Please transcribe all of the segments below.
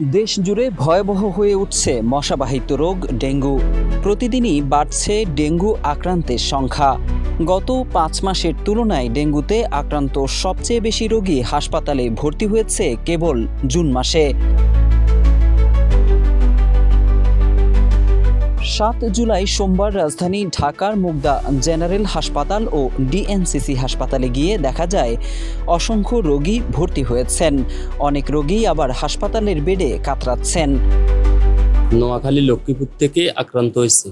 দেশ জুড়ে ভয়াবহ হয়ে উঠছে মশাবাহিত রোগ ডেঙ্গু। প্রতিদিনই বাড়ছে ডেঙ্গু আক্রান্তের সংখ্যা। গত 5 মাসের তুলনায় ডেঙ্গুতে আক্রান্ত সবচেয়ে বেশি রোগী হাসপাতালে ভর্তি হয়েছে কেবল জুন মাসে। 7 জুলাই সোমবার রাজধানী ঢাকার মুগদা জেনারেল হাসপাতাল ও ডিএনসিসি হাসপাতালে গিয়ে দেখা যায় অসংখ্য রোগী ভর্তি হয়েছেন। অনেক রোগী আবার হাসপাতালের বেডে কাতরাচ্ছেন। নোয়াখালী লক্ষ্মীপুর থেকে আক্রান্ত হয়েছে।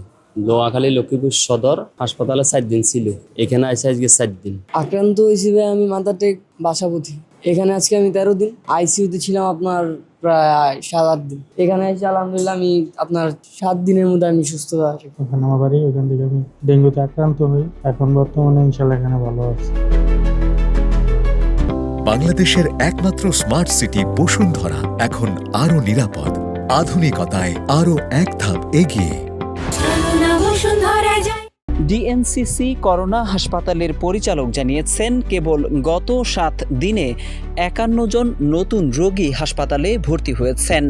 নোয়াখালী লক্ষ্মীপুর সদর হাসপাতালে 4 দিন ছিল, এখানে আজকে 4 দিন। আক্রান্ত হয়েছি আমি মাদারটেক বাসাপতি। এখানে আজকে আমি 13 দিন আইসিইউতে ছিলাম, আপনার প্রায় 7-8 দিন। এখানে এসে আলহামদুলিল্লাহ আমি আপনার 7 দিনের মধ্যে আমি সুস্থ আছি। ওখানে আমার বাড়ি, ওখান থেকে আমি ডেঙ্গুতে আক্রান্ত হই। এখন বর্তমানে ইনশাল্লাহ এখানে ভালো আছি। বাংলাদেশের একমাত্র স্মার্ট সিটি বসুন্ধরা এখন আরো নিরাপদ, আধুনিকতায় আরো এক ধাপ এগিয়ে। ডিএনসিসি করোনা হাসপাতালের পরিচালক জানিয়েছেন, কেবল গত 7 দিনে 51 জন নতুন রোগী হাসপাতালে ভর্তি হয়েছেন।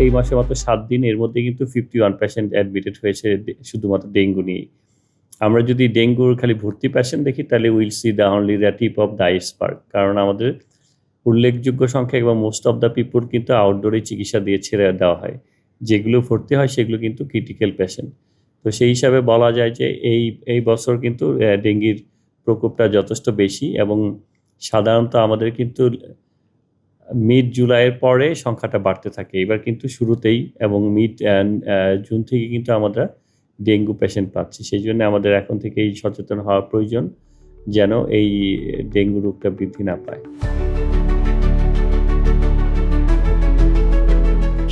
এই মাসে মাত্র 7 দিন, এর মধ্যে কিন্তু 51 পেশেন্ট অ্যাডমিটেড হয়েছে শুধুমাত্র ডেঙ্গু নিয়ে। আমরা যদি ডেঙ্গুর খালি ভর্তি পেশেন্ট দেখি তাহলে will see the only the tip of the iceberg. কারণ আমাদের উল্লেখযোগ্য সংখ্যা এবং মোস্ট অফ দ্য পিপল কিন্তু আউটডোরে চিকিৎসা দিয়ে ছেড়ে দেওয়া হয়। যেগুলো ভর্তি হয় সেগুলো কিন্তু ক্রিটিক্যাল পেশেন্ট। তো সেই হিসাবে বলা যায় যে এই বছর কিন্তু ডেঙ্গির প্রকোপটা যথেষ্ট বেশি, এবং সাধারণত আমাদের কিন্তু মিড জুলাইয়ের পরে সংখ্যাটা বাড়তে থাকে। এবার কিন্তু শুরুতেই এবং মিড জুন থেকে কিন্তু আমরা ডেঙ্গু পেশেন্ট পাচ্ছি। সেই জন্য আমাদের এখন থেকেই সচেতন হওয়া প্রয়োজন যেন এই ডেঙ্গু রোগটা বৃদ্ধি না পায়।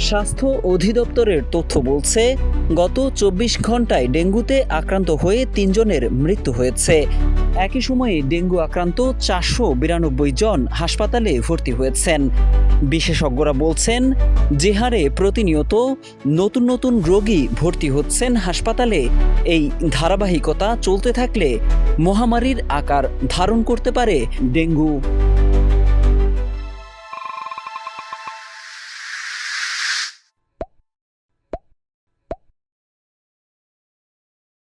স্বাস্থ্য অধিদপ্তরের তথ্য বলছে, গত 24 ঘন্টায় ডেঙ্গুতে আক্রান্ত হয়ে 3 জনের মৃত্যু হয়েছে। একই সময়ে ডেঙ্গু আক্রান্ত 492 জন হাসপাতালে ভর্তি হয়েছেন। বিশেষজ্ঞরা বলছেন, যে হারে প্রতিনিয়ত নতুন নতুন রোগী ভর্তি হচ্ছেন হাসপাতালে, এই ধারাবাহিকতা চলতে থাকলে মহামারীর আকার ধারণ করতে পারে ডেঙ্গু।